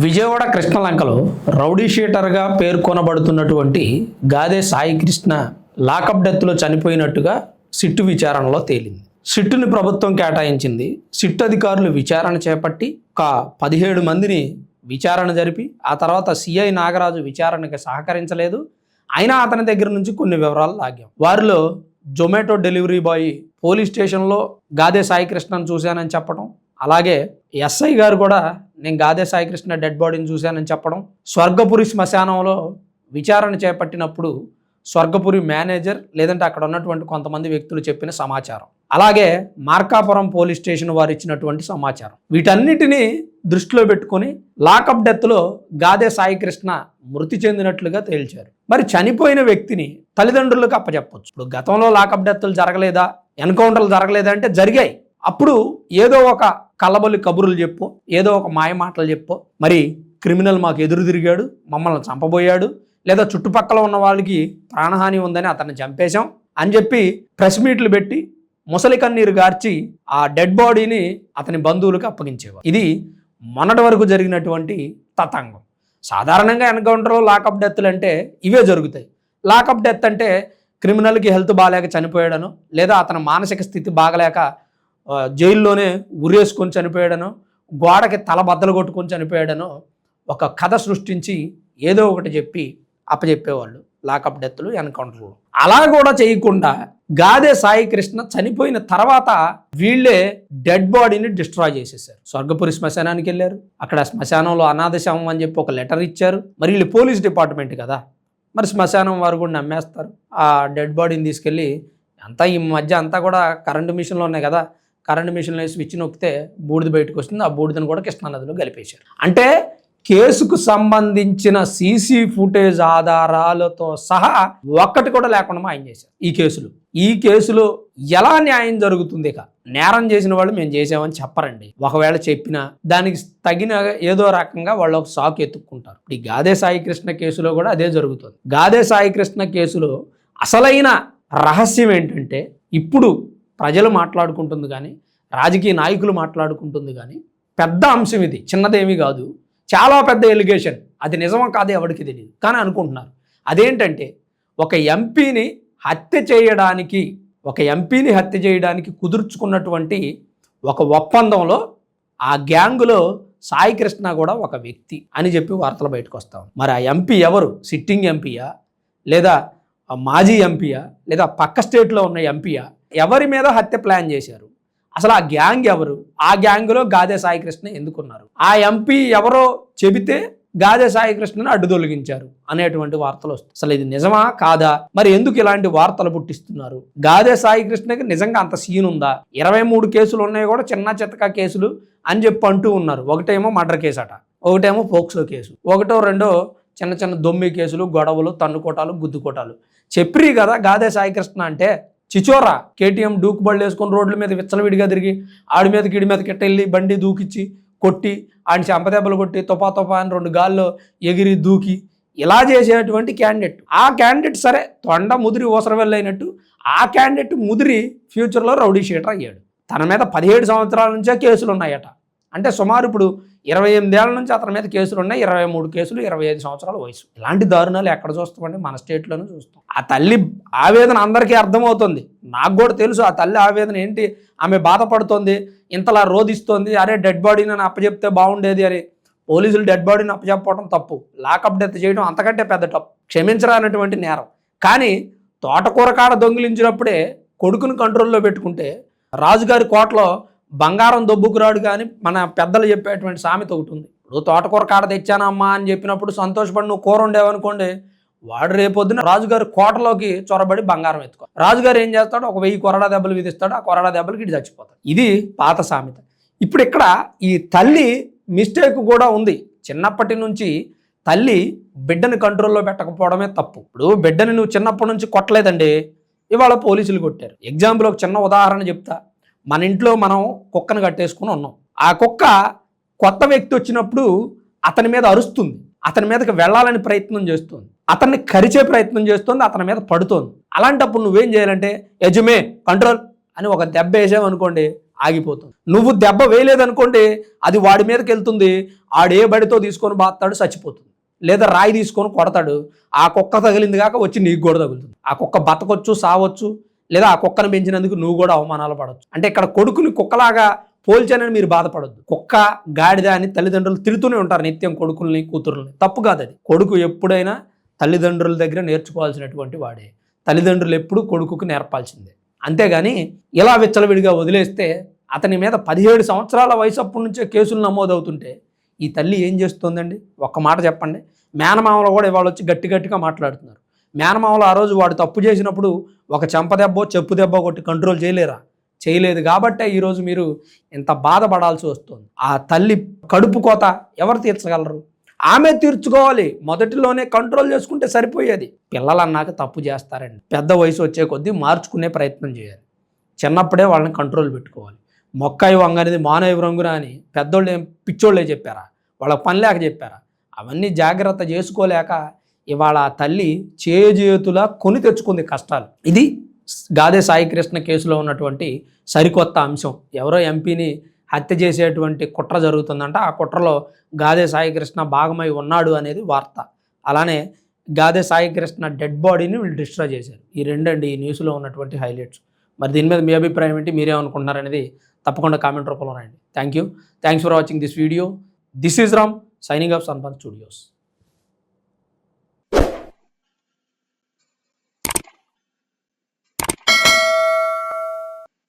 విజయవాడ కృష్ణలంకలో రౌడీ షీటర్గా పేర్కొనబడుతున్నటువంటి గాదే సాయి కృష్ణ లాకప్ డెత్లో చనిపోయినట్టుగా సిట్టు విచారణలో తేలింది. సిట్టుని ప్రభుత్వం కేటాయించింది. సిట్టు అధికారులు విచారణ చేపట్టి ఒక 17 మందిని విచారణ జరిపి ఆ తర్వాత సిఐ నాగరాజు విచారణకి సహకరించలేదు. అయినా అతని దగ్గర నుంచి కొన్ని వివరాలు లాగాం. వారిలో జొమాటో డెలివరీ బాయ్ పోలీస్ స్టేషన్లో గాదే సాయి కృష్ణను చూశానని చెప్పడం, అలాగే ఎస్ఐ గారు కూడా నేను గాదే సాయి కృష్ణ డెడ్ బాడీని చూశానని చెప్పడం, స్వర్గపురి శ్మశానంలో విచారణ చేపట్టినప్పుడు స్వర్గపురి మేనేజర్ లేదంటే అక్కడ ఉన్నటువంటి కొంతమంది వ్యక్తులు చెప్పిన సమాచారం, అలాగే మార్కాపురం పోలీస్ స్టేషన్ వారు ఇచ్చినటువంటి సమాచారం, వీటన్నిటినీ దృష్టిలో పెట్టుకొని లాకప్ డెత్లో గాదే సాయి కృష్ణ మృతి చెందినట్లుగా తేల్చారు. మరి చనిపోయిన వ్యక్తిని తల్లిదండ్రులకు అప్పచెప్పొచ్చు. ఇప్పుడు గతంలో లాకప్ డెత్తులు జరగలేదా, ఎన్కౌంటర్లు జరగలేదా అంటే జరిగాయి. అప్పుడు ఏదో ఒక కల్లబొల్లి కబుర్లు చెప్పు, ఏదో ఒక మాయ మాటలు చెప్పు, మరి క్రిమినల్ మాకు ఎదురు తిరిగాడు, మమ్మల్ని చంపబోయాడు, లేదా చుట్టుపక్కల ఉన్న వాళ్ళకి ప్రాణహాని ఉందని అతన్ని చంపేశాం అని చెప్పి ప్రెస్ మీట్లు పెట్టి ముసలి కన్నీరు గార్చి ఆ డెడ్ బాడీని అతని బంధువులకు అప్పగించేవారు. ఇది మొన్నటి వరకు జరిగినటువంటి తతంగం. సాధారణంగా ఎన్కౌంటర్లో లాకప్ డెత్తులు అంటే ఇవే జరుగుతాయి. లాకప్ డెత్ అంటే క్రిమినల్కి హెల్త్ బాగాలేక చనిపోయాడను, లేదా అతని మానసిక స్థితి బాగలేక జైల్లోనే ఉరేసుకొని చనిపోయాడనో, గోడకి తల బద్దలు కొట్టుకొని చనిపోయాడనో ఒక కథ సృష్టించి ఏదో ఒకటి చెప్పి అప్పచెప్పేవాళ్ళు లాకప్ డెత్తులు, ఎన్కౌంటర్లు. అలా కూడా చేయకుండా గాదే సాయి కృష్ణ చనిపోయిన తర్వాత వీళ్ళే డెడ్ బాడీని డిస్ట్రాయ్ చేసేసారు. స్వర్గపురి శ్మశానానికి వెళ్ళారు, అక్కడ శ్మశానంలో అనాథ శవం అని చెప్పి ఒక లెటర్ ఇచ్చారు. మరి వీళ్ళు పోలీస్ డిపార్ట్మెంట్ కదా, మరి శ్మశానం వారు కూడా నమ్మేస్తారు. ఆ డెడ్ బాడీని తీసుకెళ్ళి అంతా ఈ మధ్య అంతా కూడా కరెంటు మిషన్లు ఉన్నాయి కదా, కరెంటు మిషన్లో స్విచ్ నొక్కితే బూడిద బయటకు వస్తుంది. ఆ బూడిదను కూడా కృష్ణానదిలో కలిపేశారు. అంటే కేసుకు సంబంధించిన సీసీ ఫుటేజ్ ఆధారాలతో సహా ఒక్కటి కూడా లేకుండా మాయం చేశారు ఈ కేసులో ఎలా న్యాయం జరుగుతుంది? ఇక నేరం చేసిన వాళ్ళు మేము చేసామని చెప్పరండి. ఒకవేళ చెప్పినా దానికి తగిన ఏదో రకంగా వాళ్ళు ఒక సాకు ఎత్తుక్కుంటారు. ఈ గాదే సాయి కృష్ణ కేసులో కూడా అదే జరుగుతుంది. గాదే సాయి కృష్ణ కేసులో అసలైన రహస్యం ఏంటంటే, ఇప్పుడు ప్రజలు మాట్లాడుకుంటుంది కానీ, రాజకీయ నాయకులు మాట్లాడుకుంటుంది కానీ, పెద్ద అంశం ఇది, చిన్నదేమీ కాదు, చాలా పెద్ద ఎలిగేషన్. అది నిజమో కాదో ఎవరికి తెలియదు, కానీ అనుకుంటున్నారు. అదేంటంటే ఒక ఎంపీని హత్య చేయడానికి కుదుర్చుకున్నటువంటి ఒక ఒప్పందంలో ఆ గ్యాంగులో సాయి కృష్ణ కూడా ఒక వ్యక్తి అని చెప్పి వార్తలు బయటకు వస్తాం. మరి ఆ ఎంపీ ఎవరు? సిట్టింగ్ ఎంపీయా, లేదా మాజీ ఎంపీయా, లేదా పక్క స్టేట్లో ఉన్న ఎంపీయా? ఎవరి మీద హత్య ప్లాన్ చేశారు? అసలు ఆ గ్యాంగ్ ఎవరు? ఆ గ్యాంగ్లో గాదే సాయి కృష్ణ ఎందుకున్నారు? ఆ ఎంపీ ఎవరో చెబితే గాదే సాయి కృష్ణను అడ్డు తొలగించారు అనేటువంటి వార్తలు వస్తాయి. అసలు ఇది నిజమా కాదా? మరి ఎందుకు ఇలాంటి వార్తలు పుట్టిస్తున్నారు? గాదే సాయి కృష్ణకి నిజంగా అంత సీన్ ఉందా? 23 కేసులు ఉన్నాయి కూడా చిన్న చితకా కేసులు అని చెప్పి అంటూ ఉన్నారు. ఒకటేమో మర్డర్ కేసు అట, ఒకటేమో పోక్సో కేసు, ఒకటో రెండో చిన్న చిన్న దొమ్మి కేసులు, గొడవలు, తన్నుకోటాలు, గుద్దుకోటాలు. చెప్పి కదా గాదే సాయి కృష్ణ అంటే చిచోరా, కేటీఎం డూక్ బళ్ళు వేసుకొని రోడ్ల మీద విచ్చలవిడిగా తిరిగి ఆడి మీదకి ఇడి మీదకి వెళ్ళి బండి దూకిచ్చి కొట్టి ఆయన చెంపదెబ్బలు కొట్టి తుపా అని 2 గాల్లో ఎగిరి దూకి ఇలా చేసేటువంటి క్యాండిడేట్. ఆ క్యాండిడేట్ సరే తొండ ముదిరి ఓసరవెళ్ళైనట్టు ఆ క్యాండిడేట్ ముదిరి ఫ్యూచర్లో రౌడీ షీటర్ అయ్యాడు. తన మీద 17 సంవత్సరాల నుంచే కేసులు ఉన్నాయట. అంటే సుమారు ఇప్పుడు 28 ఏళ్ల నుంచి అతని మీద కేసులు ఉన్నాయి. 23 కేసులు, 25 సంవత్సరాల వయసు. ఇలాంటి దారుణాలు ఎక్కడ చూస్తామండి? మన స్టేట్లోనే చూస్తాం. ఆ తల్లి ఆవేదన అందరికీ అర్థమవుతుంది. నాకు కూడా తెలుసు ఆ తల్లి ఆవేదన ఏంటి. ఆమె బాధపడుతోంది, ఇంతలా రోధిస్తోంది. అరే డెడ్ బాడీని అప్పచెప్తే బాగుండేది అని. పోలీసులు డెడ్ బాడీని అప్పచెప్పడం తప్పు, లాకప్ డెత్ చేయడం అంతకంటే పెద్ద తప్పు, క్షమించరానటువంటి నేరం. కానీ తోటకూర కాడ దొంగిలించినప్పుడే కొడుకుని కంట్రోల్లో పెట్టుకుంటే రాజుగారి కోటలో బంగారం దొబ్బుకురాడు కానీ మన పెద్దలు చెప్పేటువంటి సామెత ఒకటి ఉంది. ఇప్పుడు తోటకూర కాడ తెచ్చానమ్మా అని చెప్పినప్పుడు సంతోషపడి నువ్వు కూర ఉండేవనుకోండి, వాడు రేపొద్దున రాజుగారి కోటలోకి చొరబడి బంగారం ఎత్తుకో. రాజుగారు ఏం చేస్తాడు? ఒక 1000 కొరడా దెబ్బలు విధిస్తాడు. ఆ కొరడా దెబ్బలకి ఇటు చచ్చిపోతాడు. ఇది పాత సామెత. ఇప్పుడు ఇక్కడ ఈ తల్లి మిస్టేక్ కూడా ఉంది. చిన్నప్పటి నుంచి తల్లి బిడ్డని కంట్రోల్లో పెట్టకపోవడమే తప్పు. ఇప్పుడు బిడ్డని నువ్వు చిన్నప్పటి నుంచి కొట్టలేదండి, ఇవాళ పోలీసులు కొట్టారు. ఎగ్జాంపుల్ ఒక చిన్న ఉదాహరణ చెప్తా. మన ఇంట్లో మనం కుక్కను కట్టేసుకుని ఉన్నాం. ఆ కుక్క కొత్త వ్యక్తి వచ్చినప్పుడు అతని మీద అరుస్తుంది, అతని మీదకి వెళ్ళాలని ప్రయత్నం చేస్తుంది, అతన్ని కరిచే ప్రయత్నం చేస్తుంది, అతని మీద పడుతోంది. అలాంటప్పుడు నువ్వేం చేయాలంటే యజమే కంట్రోల్ అని ఒక దెబ్బ వేసామనుకోండి, ఆగిపోతుంది. నువ్వు దెబ్బ వేయలేదనుకోండి, అది వాడి మీదకి వెళ్తుంది, ఆడే బడితో తీసుకొని బాస్తాడు, చచ్చిపోతుంది. లేదా రాయి తీసుకొని కొడతాడు, ఆ కుక్క తగిలింది కాక వచ్చి నీకు కూడా తగులుతుంది. ఆ కుక్క బతకొచ్చు, సావచ్చు, లేదా ఆ కుక్కను పెంచినందుకు నువ్వు కూడా అవమానాలు పడవచ్చు. అంటే ఇక్కడ కొడుకుని కుక్కలాగా పోల్చానని మీరు బాధపడొద్దు. కుక్క గాడిద అని తల్లిదండ్రులు తిడుతూనే ఉంటారు నిత్యం కొడుకుల్ని, కూతురుల్ని. తప్పు కాదు అది. కొడుకు ఎప్పుడైనా తల్లిదండ్రుల దగ్గర నేర్చుకోవాల్సినటువంటి వాడే. తల్లిదండ్రులు ఎప్పుడు కొడుకుకు నేర్పాల్సిందే. అంతేగాని ఇలా విచ్చలవిడిగా వదిలేస్తే అతని మీద 17 సంవత్సరాల వయసు అప్పటి నుంచే కేసులు నమోదవుతుంటే ఈ తల్లి ఏం చేస్తుందండి? ఒక్క మాట చెప్పండి. మేనమామలు కూడా ఇవాళ వచ్చి గట్టిగా మాట్లాడుతున్నారు. మేనమామలు ఆ రోజు వాడు తప్పు చేసినప్పుడు ఒక చెంప దెబ్బో చెప్పు దెబ్బ కొట్టి కంట్రోల్ చేయలేరా? చేయలేదు కాబట్టే ఈరోజు మీరు ఇంత బాధపడాల్సి వస్తుంది. ఆ తల్లి కడుపు కోత ఎవరు తీర్చగలరు? ఆమె తీర్చుకోవాలి. మొదటిలోనే కంట్రోల్ చేసుకుంటే సరిపోయేది. పిల్లలు అన్నాక తప్పు చేస్తారండి. పెద్ద వయసు వచ్చే కొద్దీ మార్చుకునే ప్రయత్నం చేయాలి. చిన్నప్పుడే వాళ్ళని కంట్రోల్ పెట్టుకోవాలి. మొక్కాయి వంగనేది మానవ రంగున అని పెద్దోళ్ళు ఏం పిచ్చోళ్ళే చెప్పారా? వాళ్ళకి పని లేక చెప్పారా? అవన్నీ జాగ్రత్త చేసుకోలేక ఇవాళ ఆ తల్లి చేతులా కొని తెచ్చుకుంది కష్టాలు. ఇది గాదే సాయికృష్ణ కేసులో ఉన్నటువంటి సరికొత్త అంశం. ఎవరో ఎంపీని హత్య చేసేటువంటి కుట్ర జరుగుతుందంట. ఆ కుట్రలో గాదే సాయికృష్ణ భాగమై ఉన్నాడు అనేది వార్త. అలానే గాదే సాయికృష్ణ డెడ్ బాడీని వీళ్ళు డిస్ట్రాయ్ చేశారు. ఈ రెండండి ఈ న్యూస్లో ఉన్నటువంటి హైలైట్స్. మరి దీని మీద మీ అభిప్రాయం ఏంటి? మీరేమనుకుంటున్నారనేది తప్పకుండా కామెంట్ రూపంలో రాయండి. Thanks for watching this video. This is Ram signing off Sanpan studios.